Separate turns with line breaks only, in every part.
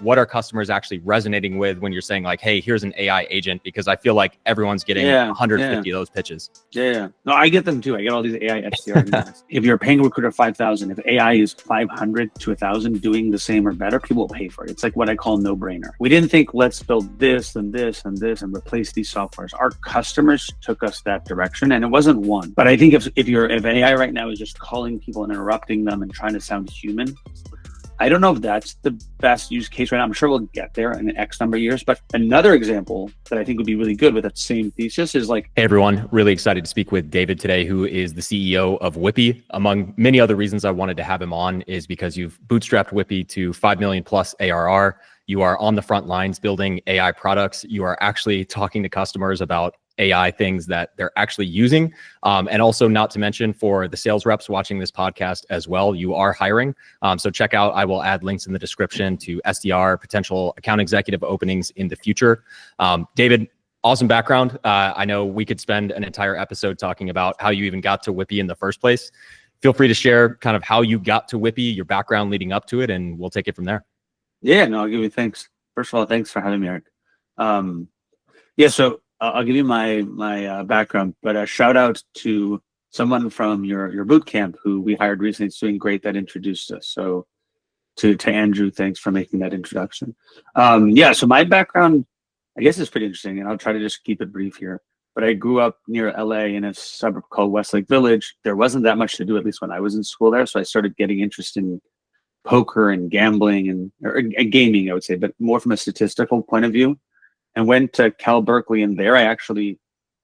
what are customers actually resonating with when you're saying like, hey, here's an AI agent? Because I feel like everyone's getting 150 of those pitches.
Yeah. No, I get them too. I get all these AI SDR. If you're paying a recruiter 5,000, if AI is 500 to 1,000 doing the same or better, people will pay for it. It's like what I call no brainer. We didn't think let's build this and this and this and replace these softwares. Our customers took us that direction, and it wasn't one. But I think if AI right now is just calling people and interrupting them and trying to sound human, I don't know if that's the best use case right now. I'm sure we'll get there in X number of years. But another example that I think would be really good with that same thesis is like...
Hey, everyone. Really excited to speak with David today, who is the CEO of Whippy. Among many other reasons I wanted to have him on is because you've bootstrapped Whippy to 5 million plus ARR. You are on the front lines building AI products. You are actually talking to customers about AI things that they're actually using. And also, not to mention, for the sales reps watching this podcast as well, you are hiring. So check out, I will add links in the description to SDR, potential account executive openings in the future. David, awesome background. I know we could spend an entire episode talking about how you even got to Whippy in the first place. Feel free to share kind of how you got to Whippy, your background leading up to it, and we'll take it from there.
Yeah, no, I'll give you thanks. First of all, thanks for having me, Eric. So I'll give you my background, but a shout out to someone from your boot camp who we hired recently. It's doing great, that introduced us. So to Andrew, thanks for making that introduction. So my background, I guess, is pretty interesting, and I'll try to just keep it brief here. But I grew up near LA in a suburb called Westlake Village. There wasn't that much to do, at least when I was in school there. So I started getting interested in poker and gambling and gaming, I would say, but more from a statistical point of view. And went to Cal Berkeley, and there I actually,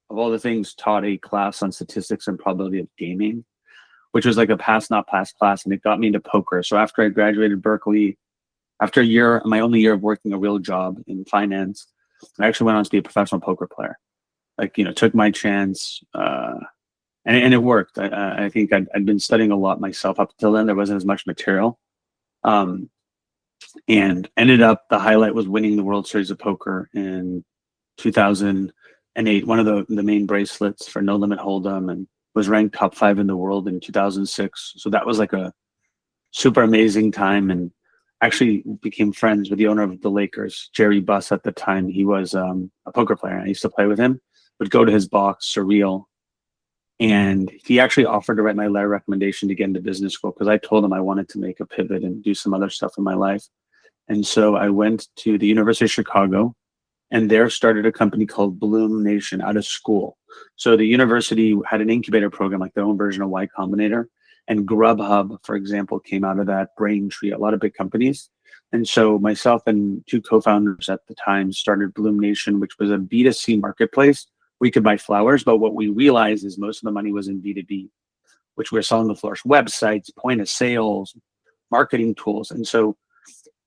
of all the things, taught a class on statistics and probability of gaming, which was like a pass, not pass class, and it got me into poker. So after I graduated Berkeley, after a year, my only year of working a real job in finance, I actually went on to be a professional poker player. Like, took my chance, and it worked. I think I'd been studying a lot myself up until then. There wasn't as much material. And ended up, the highlight was winning the World Series of Poker in 2008, one of the main bracelets for No Limit Hold'em, and was ranked top 5 in the world in 2006. So that was like a super amazing time, and actually became friends with the owner of the Lakers, Jerry Buss at the time. He was a poker player. I used to play with him, would go to his box, Surreal. And he actually offered to write my letter of recommendation to get into business school because I told him I wanted to make a pivot and do some other stuff in my life. And so I went to the University of Chicago, and there started a company called Bloom Nation out of school. So the university had an incubator program, like their own version of Y Combinator. And Grubhub, for example, came out of that, Braintree, a lot of big companies. And so myself and 2 co-founders at the time started Bloom Nation, which was a B2C marketplace. We could buy flowers, but what we realized is most of the money was in B2B, which we were selling the flowers, websites, point of sales, marketing tools. And so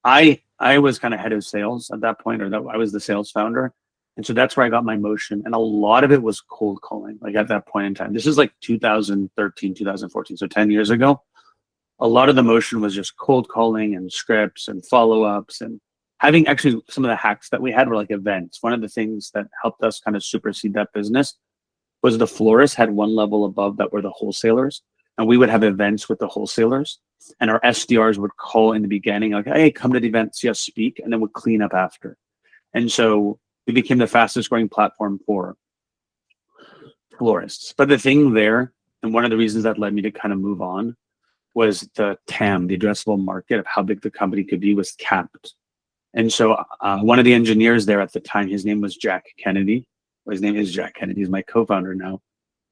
I was kind of head of sales at that point, I was the sales founder. And so that's where I got my motion. And a lot of it was cold calling, like at that point in time. This is like 2013, 2014, so 10 years ago. A lot of the motion was just cold calling and scripts and follow-ups, and having actually some of the hacks that we had were like events. One of the things that helped us kind of supersede that business was the florists had one level above that were the wholesalers. And we would have events with the wholesalers, and our SDRs would call in the beginning, like, hey, come to the event, see us speak, and then we'd clean up after. And so we became the fastest growing platform for florists. But the thing there, and one of the reasons that led me to kind of move on, was the TAM, the addressable market of how big the company could be, was capped. And so one of the engineers there at the time, his name was Jack Kennedy. Well, his name is Jack Kennedy. He's my co-founder now.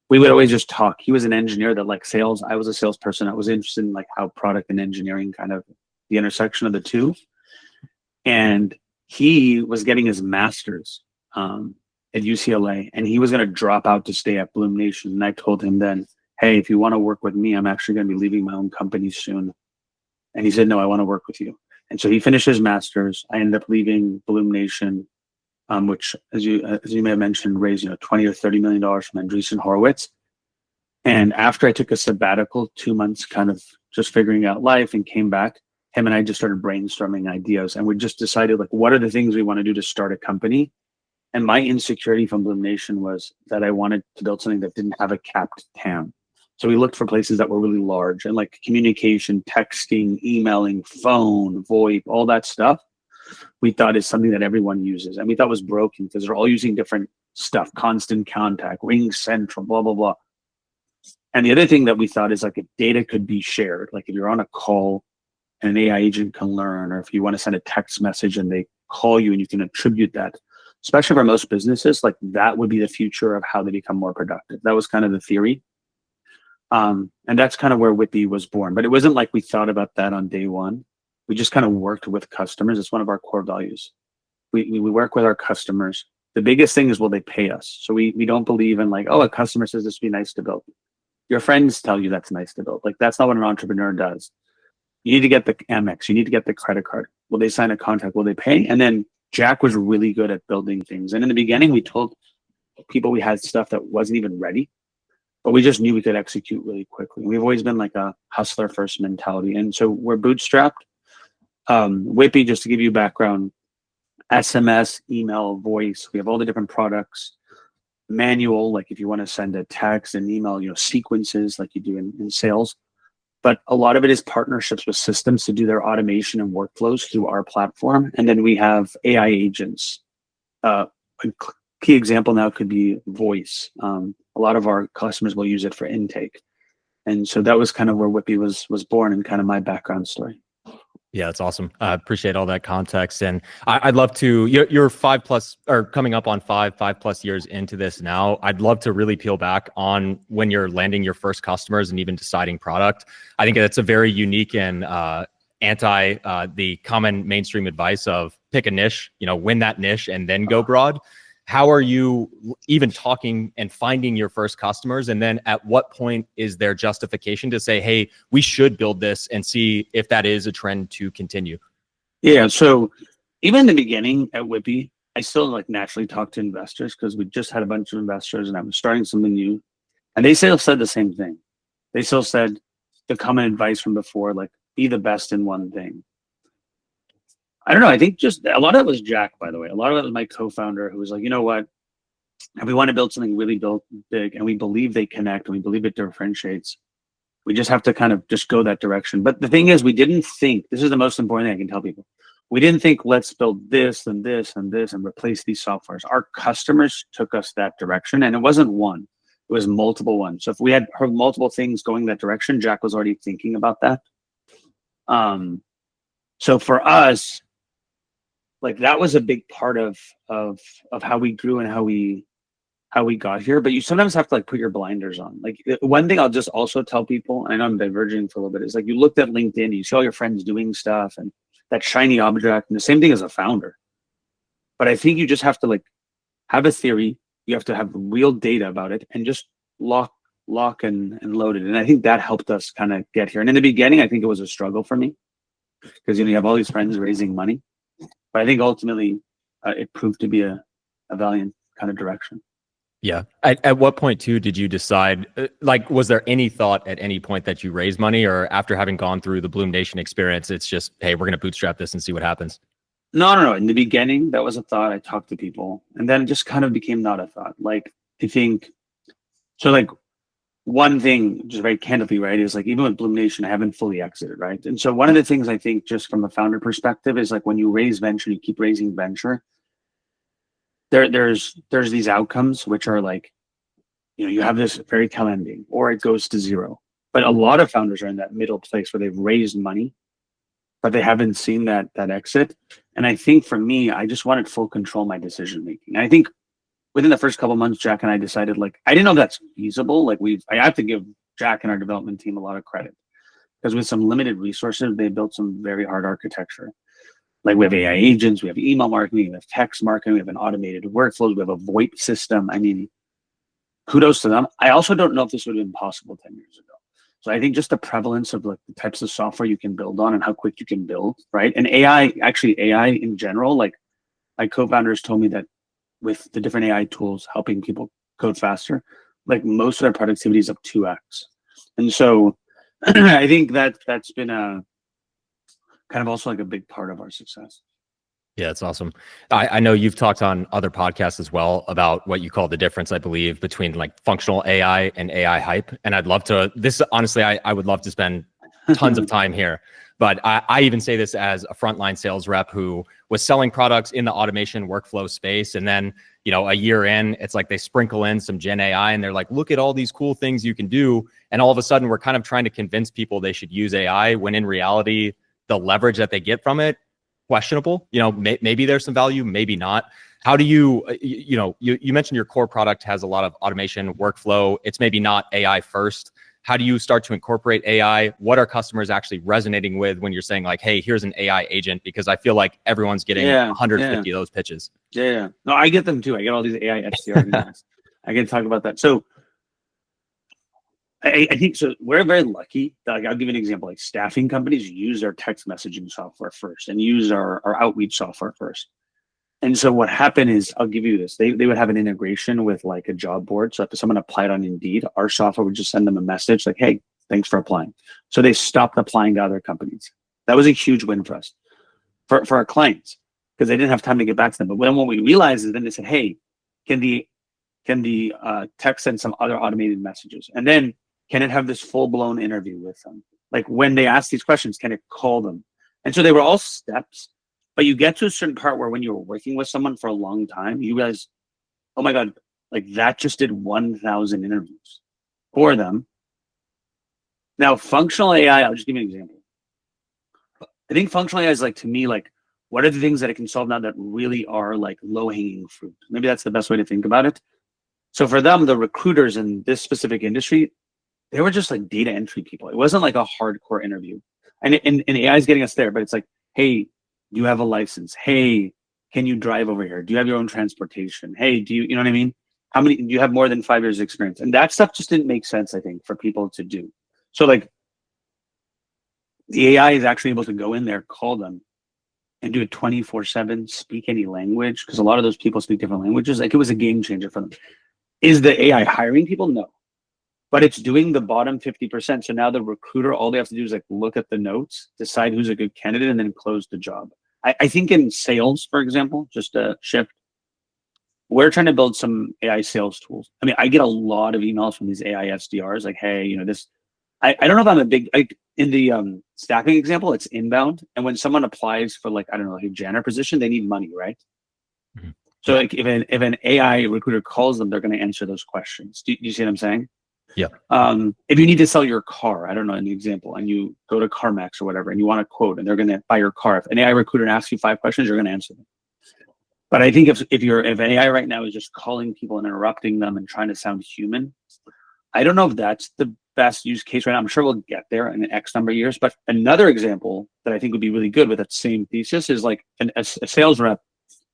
We would always just talk. He was an engineer that liked sales. I was a salesperson. I was interested in like how product and engineering, kind of the intersection of the two. And he was getting his master's at UCLA, and he was going to drop out to stay at Bloom Nation. And I told him then, hey, if you want to work with me, I'm actually going to be leaving my own company soon. And he said, no, I want to work with you. And so he finished his master's. I ended up leaving Bloom Nation, which, as you may have mentioned, raised $20 or $30 million from Andreessen Horowitz. And after I took a sabbatical, 2 months, kind of just figuring out life, and came back, him and I just started brainstorming ideas, and we just decided, like, what are the things we want to do to start a company? And my insecurity from Bloom Nation was that I wanted to build something that didn't have a capped TAM. So we looked for places that were really large, and like communication, texting, emailing, phone, VoIP, all that stuff. we thought is something that everyone uses, and we thought was broken because they're all using different stuff, constant contact, Ring Central, blah, blah, blah. And the other thing that we thought is like if data could be shared, like if you're on a call and an AI agent can learn, or if you want to send a text message and they call you and you can attribute that, especially for most businesses, like that would be the future of how they become more productive. That was kind of the theory. And that's kind of where Whippy was born. But it wasn't like we thought about that on day one. We just kind of worked with customers. It's one of our core values. We work with our customers. The biggest thing is, will they pay us? So we don't believe in like, oh, a customer says this would be nice to build. Your friends tell you that's nice to build. Like that's not what an entrepreneur does. You need to get the Amex. You need to get the credit card. Will they sign a contract? Will they pay? And then Jack was really good at building things. And in the beginning, we told people we had stuff that wasn't even ready, but we just knew we could execute really quickly. We've always been like a hustler first mentality. And so we're bootstrapped. Whippy, just to give you background, SMS, email, voice, we have all the different products. Manual, like if you want to send a text and email, sequences like you do in sales. But a lot of it is partnerships with systems to do their automation and workflows through our platform. And then we have AI agents. A key example now could be voice. A lot of our customers will use it for intake. And so that was kind of where Whippy was born and kind of my background story.
Yeah, that's awesome. I appreciate all that context. And I'd love to, you're 5+ or coming up on 5+ years into this now. I'd love to really peel back on when you're landing your first customers and even deciding product. I think that's a very unique and anti the common mainstream advice of pick a niche, win that niche and then go broad. How are you even talking and finding your first customers? And then at what point is there justification to say, hey, we should build this and see if that is a trend to continue?
Yeah. So even in the beginning at Whippy, I still like naturally talk to investors because we just had a bunch of investors and I was starting something new. And they still said the same thing. They still said the common advice from before, like be the best in one thing. I don't know. I think just a lot of it was Jack, by the way. A lot of it was my co-founder who was like, you know what? If we want to build something really big and we believe they connect and we believe it differentiates, we just have to kind of just go that direction. But the thing is, we didn't think, this is the most important thing I can tell people. We didn't think, let's build this and this and this and replace these softwares. Our customers took us that direction. And it wasn't one, it was multiple ones. So if we had heard multiple things going that direction, Jack was already thinking about that. So for us, like that was a big part of how we grew and how we got here. But you sometimes have to like put your blinders on. Like one thing I'll just also tell people, and I know I'm diverging for a little bit, is like you looked at LinkedIn, you see all your friends doing stuff and that shiny object, and the same thing as a founder. But I think you just have to like have a theory, you have to have real data about it and just lock and load it. And I think that helped us kind of get here. And in the beginning, I think it was a struggle for me because you have all these friends raising money. But I think ultimately it proved to be a valiant kind of direction.
Yeah. At what point too did you decide, like, was there any thought at any point that you raise money, or after having gone through the Bloom Nation experience, it's just, hey, we're going to bootstrap this and see what happens?
No. In the beginning, that was a thought. I talked to people and then it just kind of became not a thought. Like I think, so like one thing just very candidly, right, is like, even with Bloom Nation, I haven't fully exited, right? And so one of the things I think just from a founder perspective is like when you raise venture, you keep raising venture, there's these outcomes, which are like, you have this fairy tale ending or it goes to zero. But a lot of founders are in that middle place where they've raised money, but they haven't seen that exit. And I think for me, I just wanted full control of my decision-making. I think within the first couple of months, Jack and I decided, like, I didn't know if that's feasible. Like I have to give Jack and our development team a lot of credit because with some limited resources, they built some very hard architecture. Like we have AI agents, we have email marketing, we have text marketing, we have an automated workflows, we have a VoIP system. I mean, kudos to them. I also don't know if this would have been possible 10 years ago. So I think just the prevalence of like the types of software you can build on and how quick you can build, right? And AI in general, like my co-founders told me that with the different AI tools helping people code faster, like most of their productivity is up 2x. And so I think that's been a kind of also like a big part of our success.
Yeah, it's awesome. I know you've talked on other podcasts as well about what you call the difference, I believe, between like functional AI and AI hype. And I'd love to, honestly, I would love to spend tons of time here. But I even say this as a frontline sales rep who was selling products in the automation workflow space. And then, you know, a year in, it's like they sprinkle in some Gen AI and they're like, look at all these cool things you can do. And all of a sudden we're kind of trying to convince people they should use AI when in reality, the leverage that they get from it, questionable. You know, maybe there's some value, maybe not. How do you, you mentioned your core product has a lot of automation workflow. It's maybe not AI first. How do you start to incorporate AI? What are customers actually resonating with when you're saying like, hey, here's an AI agent? Because I feel like everyone's getting 150 of those pitches.
Yeah. No, I get them too. I get all these AI SDR emails. I can talk about that. So I think so. We're very lucky. Like, I'll give you an example. Like staffing companies use our text messaging software first and use our outreach software first. And so what happened is, I'll give you this. They would have an integration with like a job board. So if someone applied on Indeed, our software would just send them a message like, hey, thanks for applying. So they stopped applying to other companies. That was a huge win for us, for our clients, because they didn't have time to get back to them. But then what we realized is then they said, hey, can the text send some other automated messages? And then can it have this full-blown interview with them? Like when they ask these questions, can it call them? And so they were all steps. But you get to a certain part where when you're working with someone for a long time, you realize, oh my God, like that just did 1,000 interviews for them. Now, functional AI, I'll just give you an example. I think functional AI is like, to me, like, what are the things that it can solve now that really are like low-hanging fruit? Maybe that's the best way to think about it. So for them, the recruiters in this specific industry, they were just like data entry people. It wasn't like a hardcore interview. And AI is getting us there, but it's like, hey, do you have a license? Hey, can you drive over here? Do you have your own transportation? Hey, you know what I mean? Do you have more than 5 years experience? And that stuff just didn't make sense, I think, for people to do. So like the AI is actually able to go in there, call them and do it 24/7, speak any language. Cause a lot of those people speak different languages. Like it was a game changer for them. Is the AI hiring people? No, but it's doing the bottom 50%. So now the recruiter, all they have to do is like look at the notes, decide who's a good candidate, and then close the job. I think in sales, for example, just a shift, we're trying to build some AI sales tools. I mean, I get a lot of emails from these AI SDRs like, hey, you know, this, I don't know if I'm a big, in the staffing example, it's inbound. And when someone applies for like, I don't know, like a janitor position, they need money, right? Mm-hmm. So like if an AI recruiter calls them, they're going to answer those questions. Do you see what I'm saying?
Yeah.
If you need to sell your car, I don't know, an example, and you go to CarMax or whatever, and you want a quote, and they're going to buy your car. If an AI recruiter asks you 5 questions, you're going to answer them. But I think if an AI right now is just calling people and interrupting them and trying to sound human, I don't know if that's the best use case right now. I'm sure we'll get there in X number of years. But another example that I think would be really good with that same thesis is like a sales rep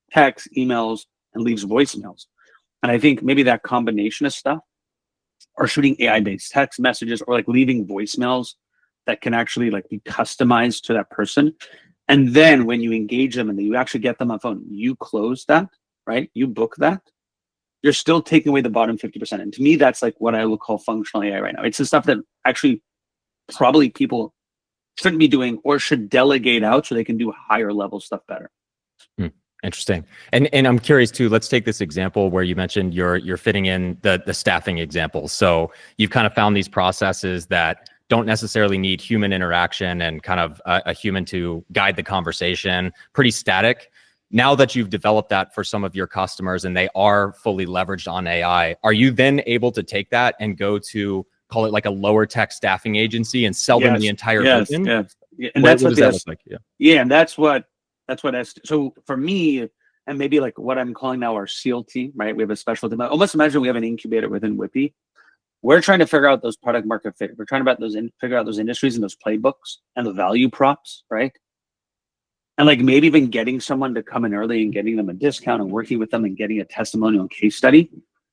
texts, emails, and leaves voicemails. And I think maybe that combination of stuff, or shooting AI-based text messages, or like leaving voicemails that can actually like be customized to that person. And then when you engage them and you actually get them on phone, you close that, right? You book that. You're still taking away the bottom 50%. And to me, that's like what I would call functional AI right now. It's the stuff that actually probably people shouldn't be doing or should delegate out so they can do higher level stuff better.
Interesting. And I'm curious too, let's take this example where you mentioned you're fitting in the staffing example. So you've kind of found these processes that don't necessarily need human interaction and kind of a human to guide the conversation, pretty static. Now that you've developed that for some of your customers and they are fully leveraged on AI, are you then able to take that and go to, call it like a lower tech staffing agency and sell them the entire vision?
Yeah. And that's what
that look like?
Yeah. And that's what so for me, and maybe like what I'm calling now our SEAL team, right? We have a special team. Almost imagine we have an incubator within Whippy. We're trying to figure out those product market fit. We're trying to figure out those industries and those playbooks and the value props, right? And like maybe even getting someone to come in early and getting them a discount and working with them and getting a testimonial and case study.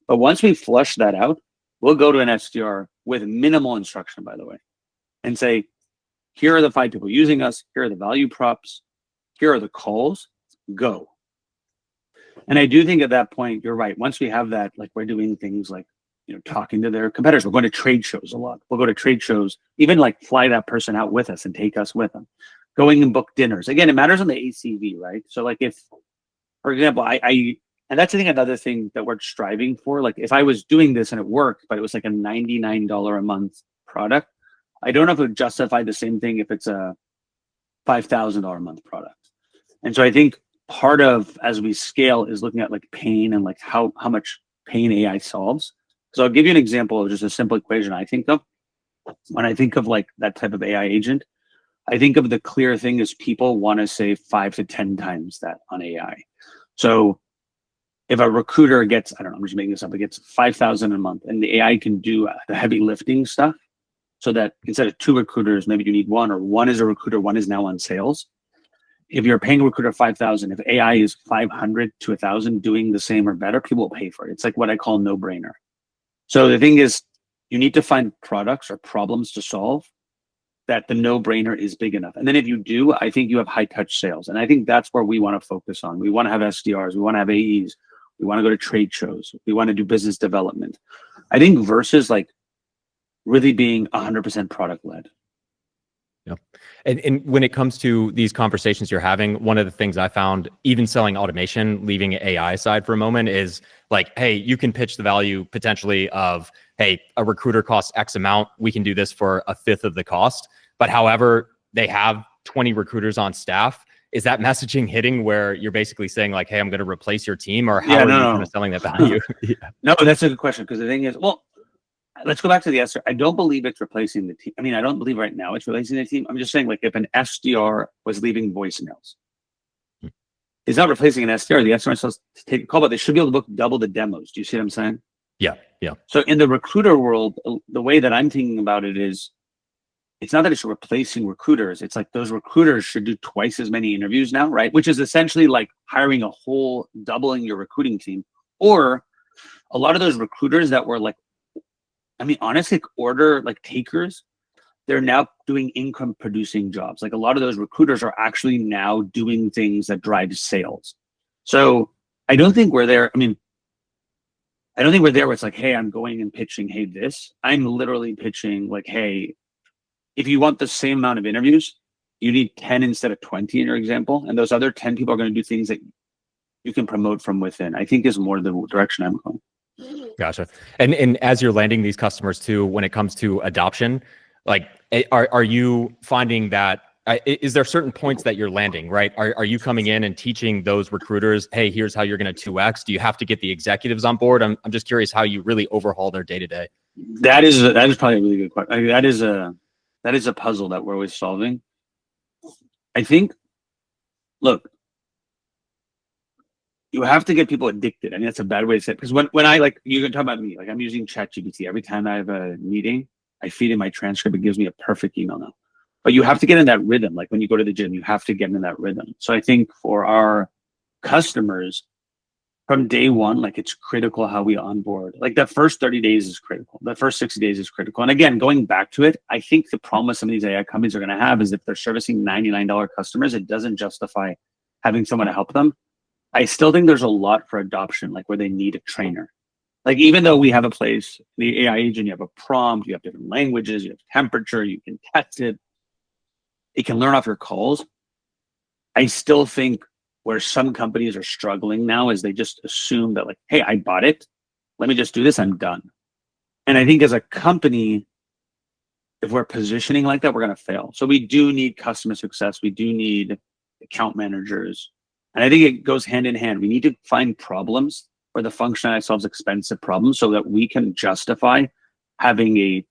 But once we flush that out, we'll go to an SDR with minimal instruction, by the way, and say, here are the 5 people using us. Here are the value props. Here are the calls, go. And I do think at that point, you're right. Once we have that, like we're doing things like, you know, talking to their competitors. We're going to trade shows a lot. We'll go to trade shows, even like fly that person out with us and take us with them. Going and book dinners. Again, it matters on the ACV, right? So like if, for example, and that's I think another thing that we're striving for. Like if I was doing this and it worked, but it was like a $99 a month product, I don't know if it would justify the same thing if it's a $5,000 a month product. And so I think part of as we scale is looking at like pain and like how much pain AI solves. So I'll give you an example of just a simple equation I think of. When I think of like that type of AI agent, I think of the clear thing is people want to save 5 to 10 times that on AI. So if a recruiter gets, I don't know, I'm just making this up, it gets 5,000 a month and the AI can do the heavy lifting stuff so that instead of 2 recruiters, maybe you need 1, or 1 is a recruiter, 1 is now on sales. If you're paying a recruiter 5,000, if AI is 500 to 1,000 doing the same or better, people will pay for it. It's like what I call no brainer. So the thing is, you need to find products or problems to solve that the no-brainer is big enough. And then if you do, I think you have high-touch sales. And I think that's where we want to focus on. We want to have SDRs. We want to have AEs. We want to go to trade shows. We want to do business development. I think versus like really being 100% product-led.
Yeah. And when it comes to these conversations you're having, one of the things I found, even selling automation, leaving AI aside for a moment, is like, hey, you can pitch the value potentially of, hey, a recruiter costs X amount. We can do this for a fifth of the cost. But however, they have 20 recruiters on staff. Is that messaging hitting where you're basically saying like, hey, I'm going to replace your team? Or how are you kind of selling that value? Yeah.
No, that's a good question, because the thing is, well, let's go back to the SDR. I don't believe it's replacing the team. I mean, I don't believe right now it's replacing the team. I'm just saying, like, if an SDR was leaving voicemails, it's not replacing an SDR. The SDR supposed to take a call, but they should be able to book double the demos. Do you see what I'm saying?
Yeah, yeah.
So in the recruiter world, the way that I'm thinking about it is, it's not that it's replacing recruiters. It's like those recruiters should do twice as many interviews now, right? Which is essentially like hiring a whole, doubling your recruiting team. Or a lot of those recruiters that were like, I mean, honestly, order like takers, they're now doing income producing jobs. Like a lot of those recruiters are actually now doing things that drive sales. So I don't think we're there. I mean, I don't think we're there where it's like, hey, I'm going and pitching, hey, this. I'm literally pitching like, hey, if you want the same amount of interviews, you need 10 instead of 20 in your example. And those other 10 people are going to do things that you can promote from within, I think is more the direction I'm going.
Gotcha. And as you're landing these customers too, when it comes to adoption, like, are you finding that, is there certain points that you're landing, right? Are you coming in and teaching those recruiters, hey, here's how you're going to 2X? Do you have to get the executives on board? I'm just curious how you really overhaul their day-to-day.
That is probably a really good question. I mean, that is a puzzle that we're always solving. I think, look, you have to get people addicted. I mean, that's a bad way to say it. Because when I, like, you can talk about me, like I'm using ChatGPT. Every time I have a meeting, I feed in my transcript. It gives me a perfect email now. But you have to get in that rhythm. Like when you go to the gym, you have to get in that rhythm. So I think for our customers, from day one, like it's critical how we onboard. Like the first 30 days is critical. The first 60 days is critical. And again, going back to it, I think the problem with some of these AI companies are going to have is if they're servicing $99 customers, it doesn't justify having someone to help them. I still think there's a lot for adoption, like where they need a trainer. Like even though we have a place, the AI agent, you have a prompt, you have different languages, you have temperature, you can test it. It can learn off your calls. I still think where some companies are struggling now is they just assume that like, hey, I bought it. Let me just do this. I'm done. And I think as a company, if we're positioning like that, we're going to fail. So we do need customer success. We do need account managers. And I think it goes hand in hand. We need to find problems where the functionality solves expensive problems so that we can justify having a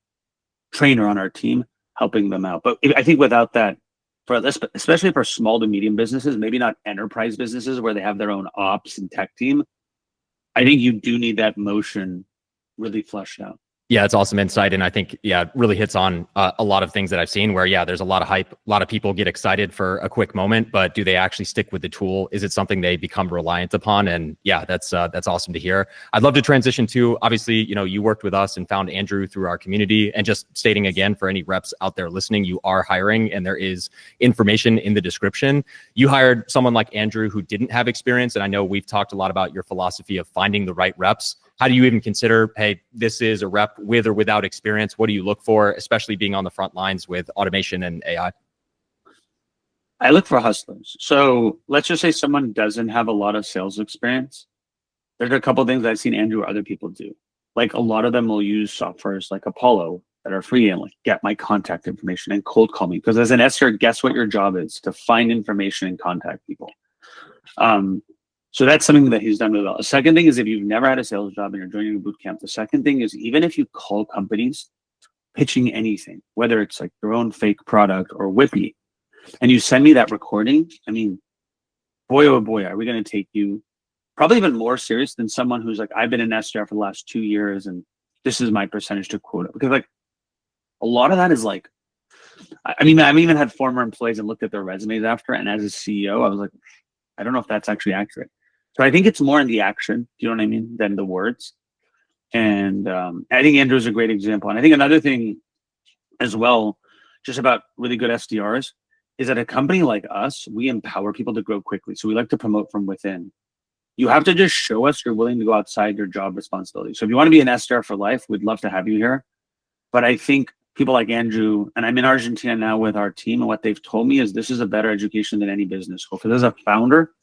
trainer on our team helping them out. But I think without that, for this, especially for small to medium businesses, maybe not enterprise businesses where they have their own ops and tech team, I think you do need that motion really fleshed out.
Yeah, it's awesome insight. And I think, yeah, it really hits on a lot of things that I've seen where, yeah, there's a lot of hype. A lot of people get excited for a quick moment, but do they actually stick with the tool? Is it something they become reliant upon? And yeah, that's awesome to hear. I'd love to transition to, obviously, you know, you worked with us and found Andrew through our community. And just stating again, for any reps out there listening, you are hiring and there is information in the description. You hired someone like Andrew who didn't have experience. And I know we've talked a lot about your philosophy of finding the right reps. How do you even consider, hey, this is a rep with or without experience? What do you look for, especially being on the front lines with automation and AI?
I look for hustlers. So let's just say someone doesn't have a lot of sales experience. There's a couple of things I've seen Andrew or other people do. Like a lot of them will use softwares like Apollo that are free and like get my contact information and cold call me. Because as an SDR, guess what your job is? To find information and contact people. So that's something that he's done really well. The second thing is if you've never had a sales job and you're joining a boot camp, the second thing is even if you call companies pitching anything, whether it's like your own fake product or Whippy, and you send me that recording, I mean, boy, oh boy, are we going to take you probably even more serious than someone who's like, I've been an SDR for the last 2 years and this is my percentage to quota. Because like a lot of that is like, I mean, I've even had former employees and looked at their resumes after, and as a CEO, I was like, I don't know if that's actually accurate. So I think it's more in the action, do you know what I mean, than the words. And I think Andrew's a great example. And I think another thing as well, just about really good SDRs, is that a company like us, we empower people to grow quickly. So we like to promote from within. You have to just show us you're willing to go outside your job responsibility. So if you want to be an SDR for life, we'd love to have you here. But I think people like Andrew, and I'm in Argentina now with our team, and what they've told me is this is a better education than any business school. Because as a founder,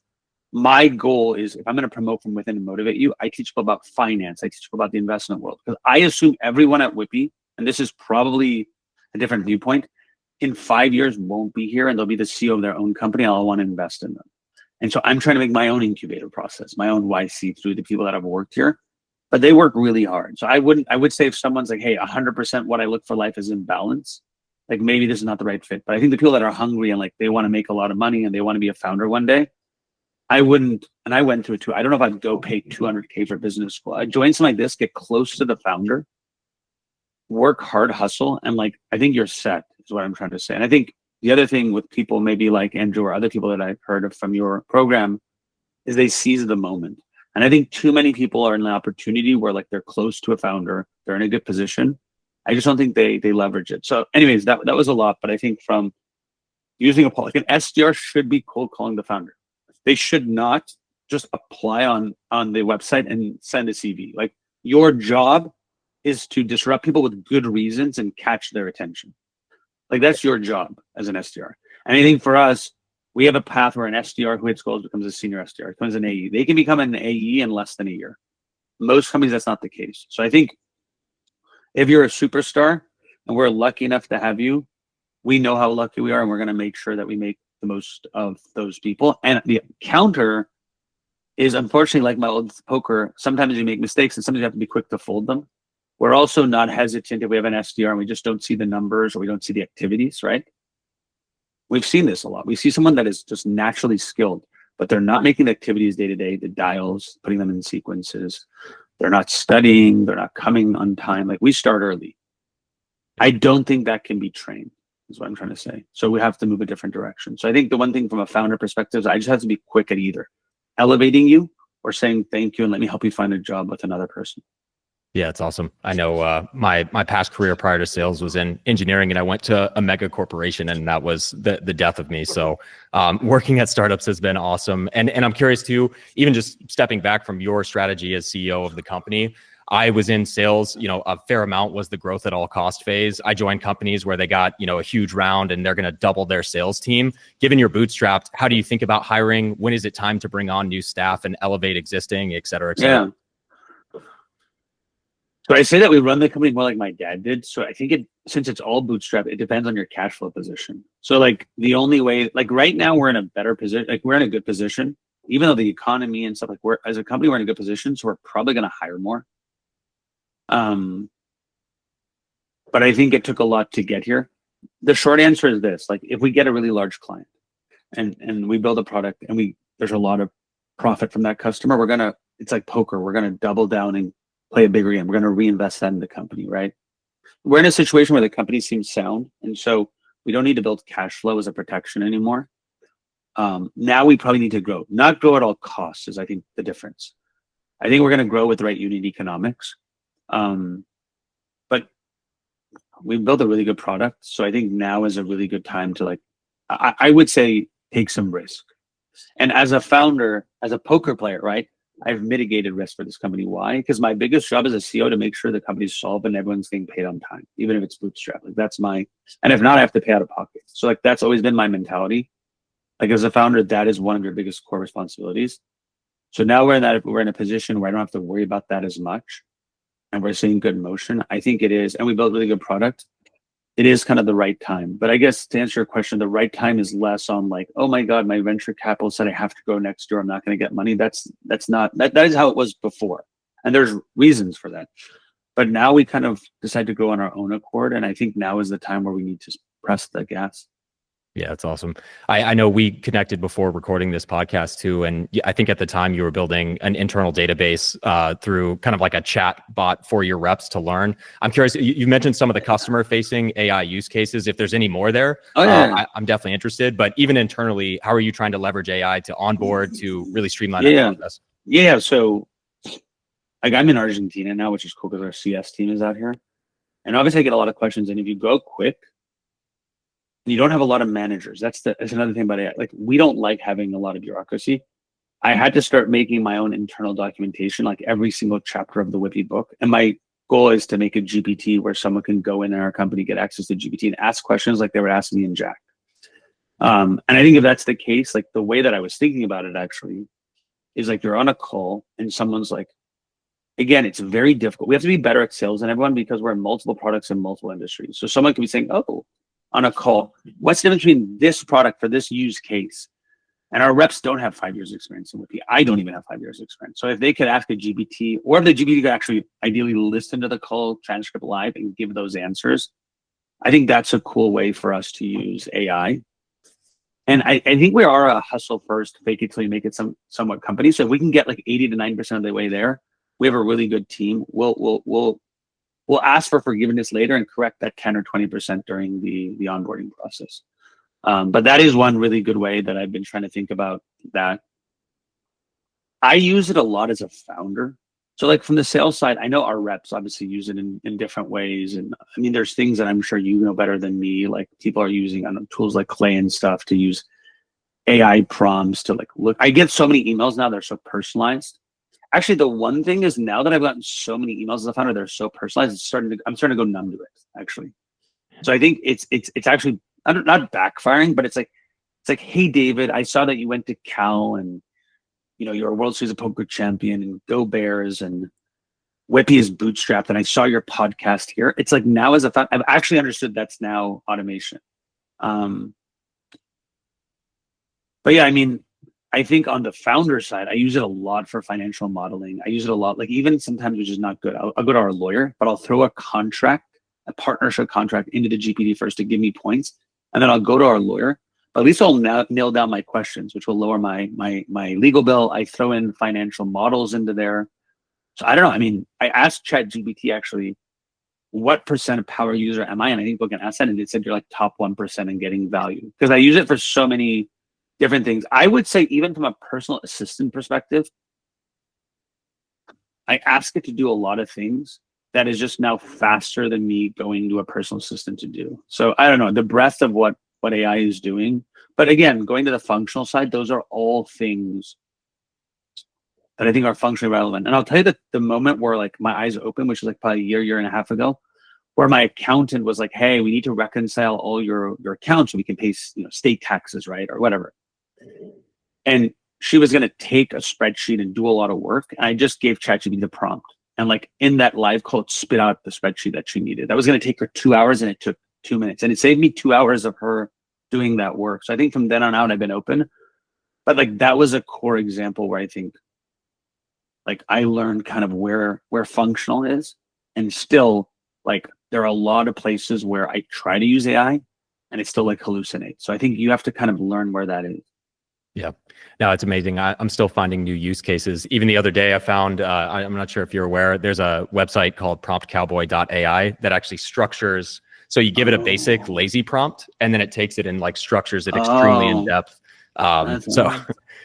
my goal is if I'm going to promote from within and motivate you, I teach people about finance. I teach people about the investment world. Because I assume everyone at Whippy, and this is probably a different viewpoint, in 5 years won't be here and they'll be the CEO of their own company. I'll want to invest in them. And so I'm trying to make my own incubator process, my own YC through the people that have worked here, but they work really hard. So I would say if someone's like, hey, 100% what I look for life is in balance, like maybe this is not the right fit. But I think the people that are hungry and like they want to make a lot of money and they want to be a founder one day, I wouldn't, and I went through it too. I don't know if I'd go pay 200K for business school. I'd join something like this, get close to the founder, work hard, hustle, and like, I think you're set is what I'm trying to say. And I think the other thing with people maybe like Andrew or other people that I've heard of from your program is they seize the moment. And I think too many people are in the opportunity where like they're close to a founder, they're in a good position. I just don't think they leverage it. So anyways, that was a lot, but I think from using like an SDR should be cold calling the founder. They should not just apply on the website and send a CV. Like your job is to disrupt people with good reasons and catch their attention. Like that's your job as an SDR. And I think for us, we have a path where an SDR who hits goals becomes a senior SDR, becomes an AE. They can become an AE in less than a year. Most companies, that's not the case. So I think if you're a superstar and we're lucky enough to have you, we know how lucky we are, and we're going to make sure that we make the most of those people. And the counter is, unfortunately, like my old poker, sometimes you make mistakes and sometimes you have to be quick to fold them. We're also not hesitant if we have an SDR and we just don't see the numbers or we don't see the activities, right? We've seen this a lot. We see someone that is just naturally skilled, but they're not making the activities day to day, the dials, putting them in sequences. They're not studying. They're not coming on time. Like we start early. I don't think that can be trained, is what I'm trying to say. So we have to move a different direction. So I think the one thing from a founder perspective is I just have to be quick at either elevating you or saying thank you and let me help you find a job with another person.
Yeah, it's awesome. I know my past career prior to sales was in engineering, and I went to a mega corporation, and that was the death of me. So working at startups has been awesome. And I'm curious too, even just stepping back from your strategy as CEO of the company, I was in sales, a fair amount was the growth at all cost phase. I joined companies where they got, a huge round and they're going to double their sales team. Given you're bootstrapped, how do you think about hiring? When is it time to bring on new staff and elevate existing, et cetera, et cetera?
Yeah. So I say that we run the company more like my dad did. So I think since it's all bootstrap, it depends on your cash flow position. So like the only way, like right now we're in a better position, like we're in a good position, even though the economy and stuff, like we're as a company, we're in a good position. So we're probably going to hire more. But I think it took a lot to get here. The short answer is this, like if we get a really large client and we build a product and there's a lot of profit from that customer, it's like poker. We're going to double down and play a bigger game. We're going to reinvest that in the company, right? We're in a situation where the company seems sound. And so we don't need to build cash flow as a protection anymore. Now we probably need to grow, not grow at all costs is I think the difference. I think we're going to grow with the right unit economics. But we've built a really good product. So I think now is a really good time to I would say take some risk. And as a founder, as a poker player, right? I've mitigated risk for this company. Why? Because my biggest job as a CEO to make sure the company's solvent and everyone's getting paid on time, even if it's bootstrap. Like and if not, I have to pay out of pocket. So like that's always been my mentality. Like as a founder, that is one of your biggest core responsibilities. So now we're in a position where I don't have to worry about that as much. and we're seeing good motion, I think it is, and we built a really good product. It is kind of the right time. But I guess to answer your question, the right time is less on like, oh my God, my venture capital said I have to go next year. I'm not going to get money. That is how it was before. And there's reasons for that. But now we kind of decide to go on our own accord. And I think now is the time where we need to press the gas.
Yeah, that's awesome. I know we connected before recording this podcast too, and I think at the time you were building an internal database through kind of like a chat bot for your reps to learn. I'm curious, you mentioned some of the customer-facing AI use cases. If there's any more there, I'm definitely interested. But even internally, how are you trying to leverage AI to onboard to really streamline that process?
Yeah, so like I'm in Argentina now, which is cool because our CS team is out here. And obviously I get a lot of questions. And if you go quick, you don't have a lot of managers. That's another thing about AI. Like we don't like having a lot of bureaucracy. I had to start making my own internal documentation, like every single chapter of the Whippy book. And my goal is to make a GPT where someone can go in our company, get access to GPT and ask questions like they were asking me in Jack. And I think if that's the case, like the way that I was thinking about it actually is like you're on a call and someone's like, again, it's very difficult. We have to be better at sales than everyone because we're in multiple products in multiple industries. So someone can be saying, oh, on a call, what's the difference between this product for this use case? And our reps don't have 5 years experience in Whippy. I don't even have 5 years experience. So if they could ask a GPT, or if the GPT could actually ideally listen to the call transcript live and give those answers, I think that's a cool way for us to use AI. And I think we are a hustle first, fake it till you make it somewhat company. So if we can get like 80 to 90% of the way there, we have a really good team. We'll ask for forgiveness later and correct that 10 or 20% during the onboarding process. But that is one really good way that I've been trying to think about that. I use it a lot as a founder. So like from the sales side, I know our reps obviously use it in different ways. And I mean, there's things that I'm sure you know better than me. Like people are using tools like Clay and stuff to use AI prompts to like look. I get so many emails now, they're so personalized. Actually, the one thing is now that I've gotten so many emails as a founder, they're so personalized. I'm starting to go numb to it, actually. So I think it's actually not backfiring, but it's like, hey David, I saw that you went to Cal and you're a World Series of Poker champion and go Bears and Whippy is bootstrapped and I saw your podcast here. It's like now as a founder, I've actually understood that's now automation. But yeah, I mean, I think on the founder side, I use it a lot for financial modeling. I use it a lot, like even sometimes which is not good. I'll go to our lawyer, but I'll throw a partnership contract into the GPT first to give me points. And then I'll go to our lawyer, but at least I'll nail down my questions, which will lower my legal bill. I throw in financial models into there. So I don't know. I mean, I asked ChatGPT actually, what percent of power user am I? And I think people can ask that. And it said you're like top 1% in getting value because I use it for so many different things. I would say even from a personal assistant perspective, I ask it to do a lot of things that is just now faster than me going to a personal assistant to do. So I don't know the breadth of what AI is doing. But again, going to the functional side, those are all things that I think are functionally relevant. And I'll tell you that the moment where like my eyes open, which was like probably a year and a half ago, where my accountant was like, hey, we need to reconcile all your accounts so we can pay state taxes, right? Or whatever. And she was going to take a spreadsheet and do a lot of work. And I just gave ChatGPT the prompt. And like in that live call, it spit out the spreadsheet that she needed. That was going to take her 2 hours and it took 2 minutes. And it saved me 2 hours of her doing that work. So I think from then on out, I've been open. But like that was a core example where I think like I learned kind of where functional is. And still like there are a lot of places where I try to use AI and it still like hallucinates. So I think you have to kind of learn where that is.
Yeah, no, it's amazing. I'm still finding new use cases. Even the other day I found, I'm not sure if you're aware, there's a website called promptcowboy.ai that actually structures. So you give it a basic lazy prompt and then it takes it and like structures it extremely in depth. So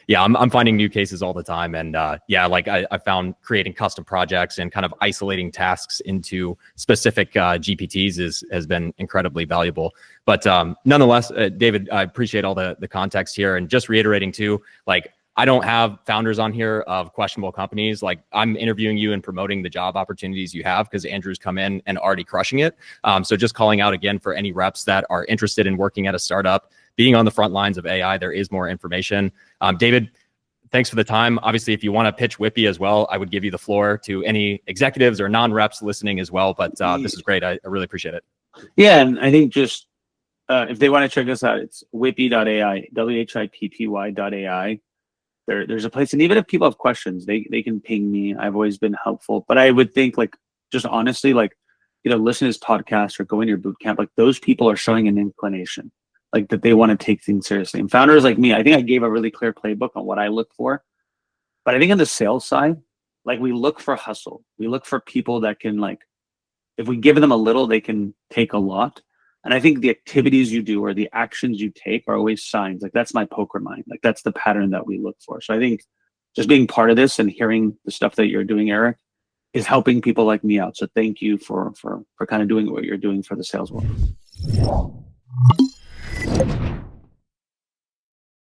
yeah, I'm finding new cases all the time. And yeah, like I found creating custom projects and kind of isolating tasks into specific GPTs has been incredibly valuable. But nonetheless, David, I appreciate all the context here and just reiterating too, like I don't have founders on here of questionable companies. Like I'm interviewing you and promoting the job opportunities you have because Andrew's come in and already crushing it. So just calling out again for any reps that are interested in working at a startup, being on the front lines of AI, there is more information. David, thanks for the time. Obviously, if you want to pitch Whippy as well, I would give you the floor to any executives or non-reps listening as well. But this is great. I really appreciate it.
Yeah, and I think just if they want to check us out, it's whippy.ai, WHIPPY.ai. There's a place, and even if people have questions, they can ping me. I've always been helpful. But I would think, like, just honestly, like, listen to this podcast or go in your boot camp. Like, those people are showing an inclination, like, that they want to take things seriously. And founders like me, I think I gave a really clear playbook on what I look for. But I think on the sales side, like, we look for hustle. We look for people that can, like, if we give them a little, they can take a lot. And I think the activities you do or the actions you take are always signs. Like, that's my poker mind. Like, that's the pattern that we look for. So I think just being part of this and hearing the stuff that you're doing, Eric, is helping people like me out. So thank you for kind of doing what you're doing for the sales world.